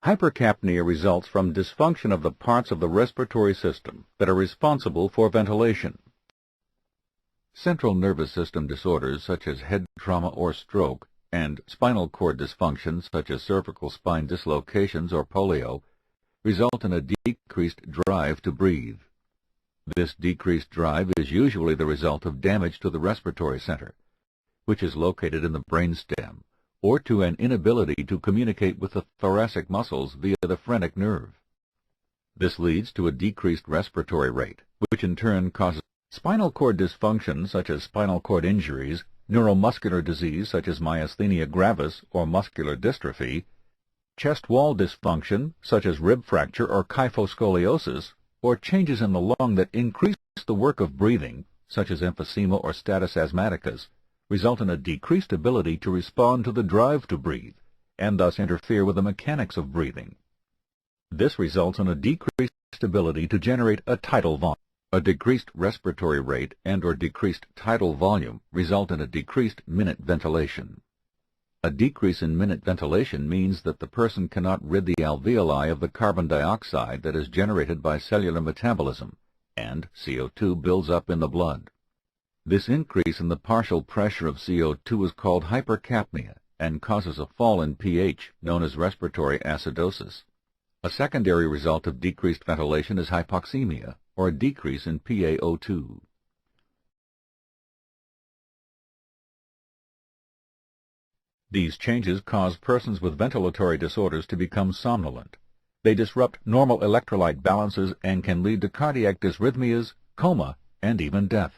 Hypercapnia results from dysfunction of the parts of the respiratory system that are responsible for ventilation. Central nervous system disorders such as head trauma or stroke and spinal cord dysfunctions such as cervical spine dislocations or polio result in a decreased drive to breathe. This decreased drive is usually the result of damage to the respiratory center, which is located in the brainstem, or to an inability to communicate with the thoracic muscles via the phrenic nerve. This leads to a decreased respiratory rate, which in turn causes spinal cord dysfunction such as spinal cord injuries, neuromuscular disease such as myasthenia gravis or muscular dystrophy, chest wall dysfunction such as rib fracture or kyphoscoliosis, or changes in the lung that increase the work of breathing such as emphysema or status asthmaticus, result in a decreased ability to respond to the drive to breathe, and thus interfere with the mechanics of breathing. This results in a decreased ability to generate a tidal volume. A decreased respiratory rate and or decreased tidal volume result in a decreased minute ventilation. A decrease in minute ventilation means that the person cannot rid the alveoli of the carbon dioxide that is generated by cellular metabolism, and CO2 builds up in the blood. This increase in the partial pressure of CO2 is called hypercapnia and causes a fall in pH known as respiratory acidosis. A secondary result of decreased ventilation is hypoxemia, or a decrease in PaO2. These changes cause persons with ventilatory disorders to become somnolent. They disrupt normal electrolyte balances and can lead to cardiac dysrhythmias, coma, and even death.